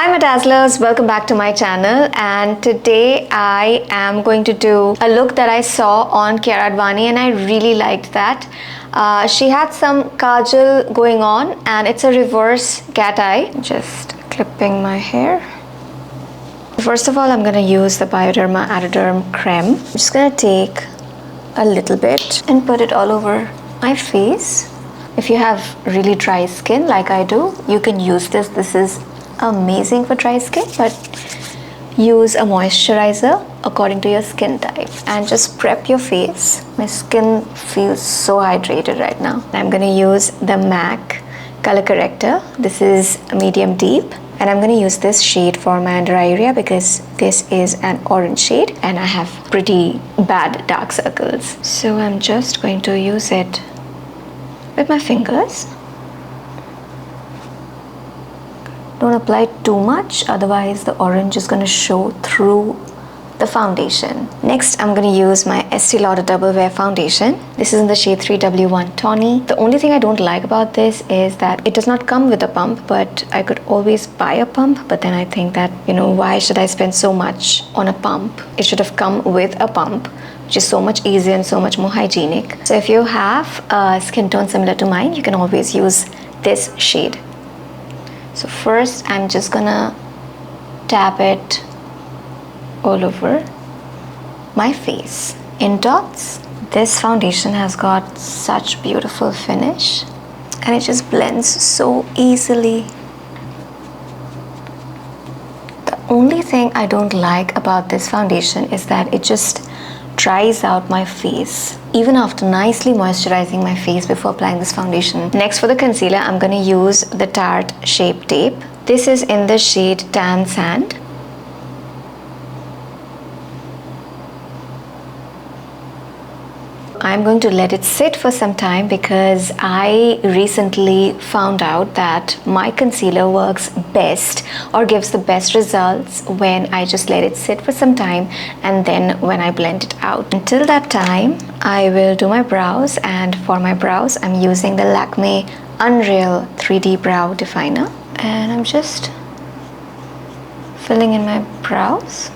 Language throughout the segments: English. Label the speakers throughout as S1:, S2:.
S1: Hi my Dazzlers, welcome back to my channel, and today I am going to do a look that I saw on Kiara Advani and I really liked that. She had some kajal going on and it's a reverse cat eye. Just clipping my hair. First of all, I'm going to use the Bioderma Atoderm Creme. I'm just going to take a little bit and put it all over my face. If you have really dry skin like I do, you can use this. This is amazing for dry skin, but use a moisturizer according to your skin type and just prep your face. My skin feels so hydrated right now. I'm going to use the MAC color corrector. This is medium deep, and I'm going to use this shade for my under eye area because this is an orange shade and I have pretty bad dark circles. So I'm just going to use it with my fingers. Don't apply too much, otherwise the orange is going to show through the foundation. Next, I'm going to use my Estee Lauder Double Wear Foundation. This is in the shade 3W1 Tawny. The only thing I don't like about this is that it does not come with a pump, but I could always buy a pump. But then I think that, why should I spend so much on a pump? It should have come with a pump, which is so much easier and so much more hygienic. So if you have a skin tone similar to mine, you can always use this shade. So first, I'm just gonna tap it all over my face in dots. This foundation has got such beautiful finish and it just blends so easily. The only thing I don't like about this foundation is that it just dries out my face even after nicely moisturizing my face before applying this foundation. Next, for the concealer, I'm going to use the Tarte Shape Tape. This is in the shade Tan Sand. I'm going to let it sit for some time because I recently found out that my concealer works best or gives the best results when I just let it sit for some time and then when I blend it out. Until that time, I will do my brows, and for my brows, I'm using the Lakme Unreal 3D Brow Definer, and I'm just filling in my brows.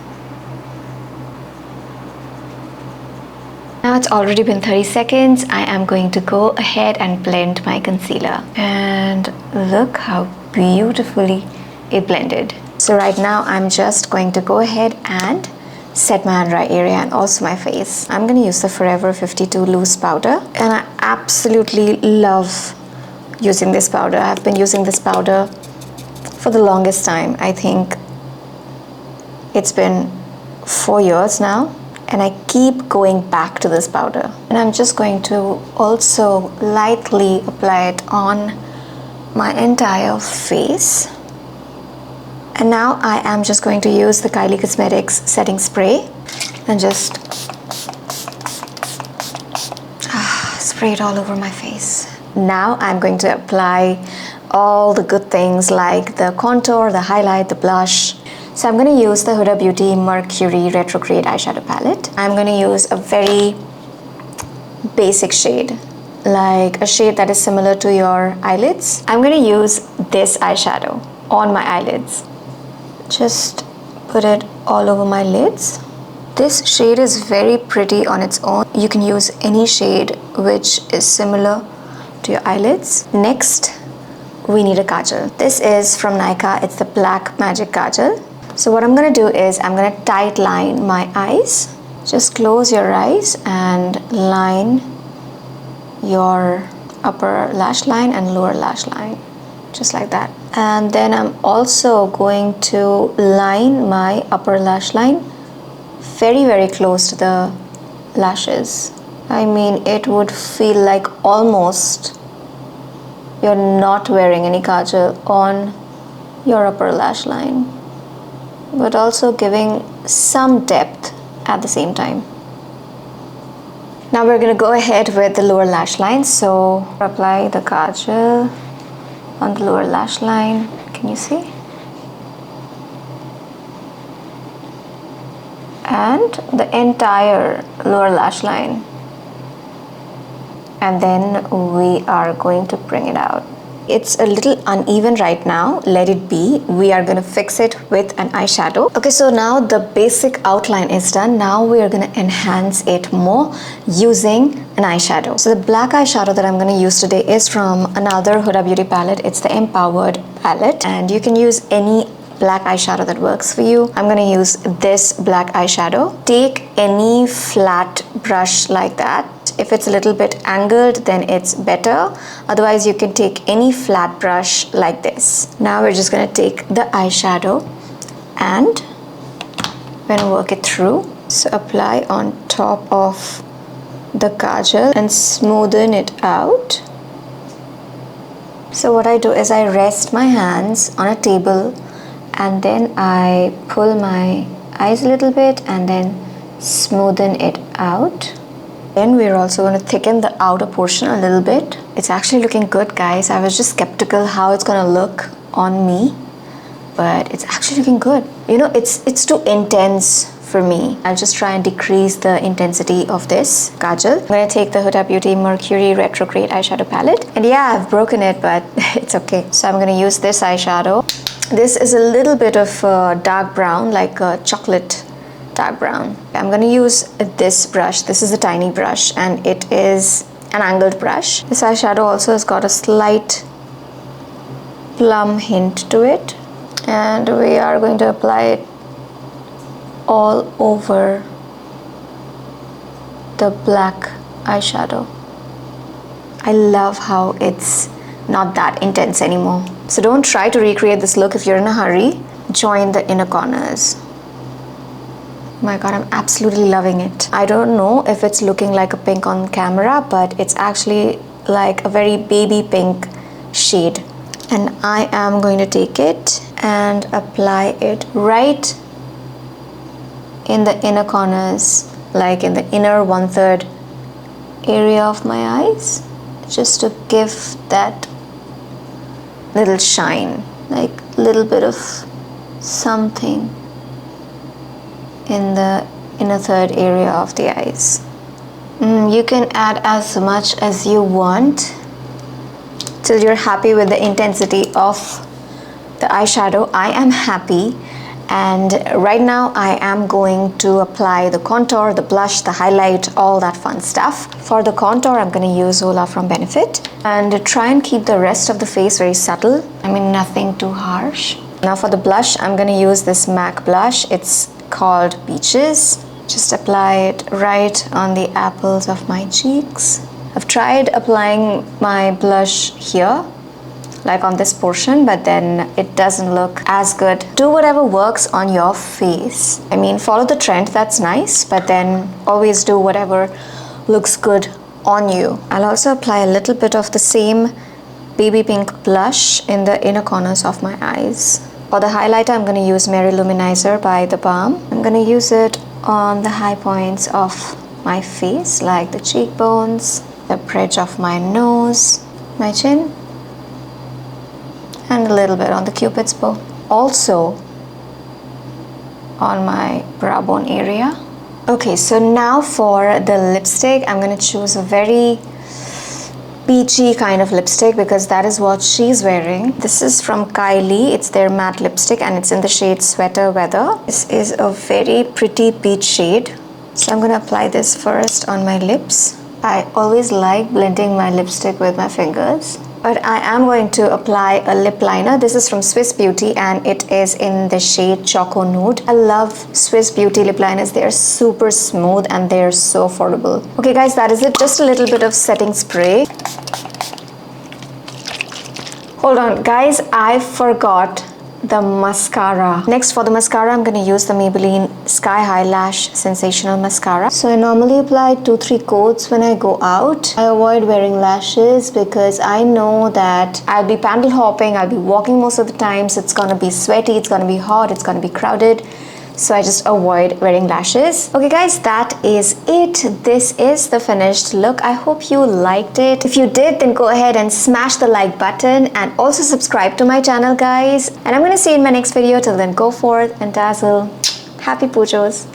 S1: Now it's already been 30 seconds. I am going to go ahead and blend my concealer. And look how beautifully it blended. So right now I'm just going to go ahead and set my under eye area and also my face. I'm going to use the Forever 52 loose powder. And I absolutely love using this powder. I've been using this powder for the longest time. I think it's been 4 years now. And I keep going back to this powder. And I'm just going to also lightly apply it on my entire face. And now I am just going to use the Kylie Cosmetics setting spray and just spray it all over my face. Now I'm going to apply all the good things like the contour, the highlight, the blush. So I'm going to use the Huda Beauty Mercury Retrograde Eyeshadow Palette. I'm going to use a very basic shade, like a shade that is similar to your eyelids. I'm going to use this eyeshadow on my eyelids. Just put it all over my lids. This shade is very pretty on its own. You can use any shade which is similar to your eyelids. Next, we need a kajal. This is from Nykaa. It's the Black Magic Kajal. So what I'm going to do is I'm going to tight line my eyes. Just close your eyes and line your upper lash line and lower lash line, just like that. And then I'm also going to line my upper lash line very, very close to the lashes. I mean, it would feel like almost you're not wearing any kajal on your upper lash line, but also giving some depth at the same time. Now we're going to go ahead with the lower lash line. So apply the kajal on the lower lash line. Can you see? And the entire lower lash line. And then we are going to bring it out. It's a little uneven right now. Let it be. We are going to fix it with an eyeshadow. Okay, so now the basic outline is done. Now we are going to enhance it more using an eyeshadow. So the black eyeshadow that I'm going to use today is from another Huda Beauty palette. It's the Empowered palette, and you can use any black eyeshadow that works for you. I'm going to use this black eyeshadow. Take any flat brush like that. If it's a little bit angled, then it's better. Otherwise, you can take any flat brush like this. Now we're just going to take the eyeshadow and we're going to work it through. So apply on top of the kajal and smoothen it out. So what I do is I rest my hands on a table and then I pull my eyes a little bit and then smoothen it out. Then we're also going to thicken the outer portion a little bit. It's actually looking good, guys. I was just skeptical how it's going to look on me, but it's actually looking good. You know, it's too intense for me. I'll just try and decrease the intensity of this kajal. I'm going to take the Huda Beauty Mercury Retrograde eyeshadow palette. And yeah, I've broken it, but it's okay. So I'm going to use this eyeshadow. This is a little bit of dark brown, like a chocolate dark brown. I'm going to use this brush. This is a tiny brush and it is an angled brush. This eyeshadow also has got a slight plum hint to it. And we are going to apply it all over the black eyeshadow. I love how it's not that intense anymore. So don't try to recreate this look if you're in a hurry. Join the inner corners. Oh my god, I'm absolutely loving it. I don't know if it's looking like a pink on camera, but it's actually like a very baby pink shade. And I am going to take it and apply it right in the inner corners, like in the inner 1/3 area of my eyes, just to give that little shine, like a little bit of something in the inner 1/3 area of the eyes. You can add as much as you want till you're happy with the intensity of the eyeshadow. I am happy, and right now I am going to apply the contour, the blush, the highlight, all that fun stuff. For the contour, I'm going to use Zola from Benefit and try and keep the rest of the face very subtle. I mean, nothing too harsh. Now for the blush, I'm going to use this MAC blush. It's called Peaches. Just apply it right on the apples of my cheeks. I've tried applying my blush here, like on this portion, but then it doesn't look as good. Do whatever works on your face. I mean, follow the trend, that's nice, but then always do whatever looks good on you. I'll also apply a little bit of the same baby pink blush in the inner corners of my eyes. For the highlighter, I'm going to use Mary Luminizer by The Balm. I'm going to use it on the high points of my face, like the cheekbones, the bridge of my nose, my chin, and a little bit on the cupid's bow. Also on my brow bone area. Okay, so now for the lipstick, I'm going to choose a very peachy kind of lipstick because that is what she's wearing. This is from Kylie. It's their matte lipstick and it's in the shade Sweater Weather. This is a very pretty peach shade. So I'm going to apply this first on my lips. I always like blending my lipstick with my fingers, but I am going to apply a lip liner. This is from Swiss Beauty and it is in the shade Choco Nude. I love Swiss Beauty lip liners. They are super smooth and they are so affordable. Okay guys, that is it. Just a little bit of setting spray. Hold on guys, I forgot the mascara. Next, for the mascara, I'm going to use the Maybelline Sky High Lash Sensational Mascara. So I normally apply 2-3 coats when I go out. I avoid wearing lashes because I know that I'll be pandal hopping, I'll be walking most of the time, so it's going to be sweaty, it's going to be hot, it's going to be crowded. So I just avoid wearing lashes. Okay guys, that is it. This is the finished look. I hope you liked it. If you did, then go ahead and smash the like button and also subscribe to my channel guys. And I'm going to see you in my next video. Till then, go forth and dazzle. Happy Pujos.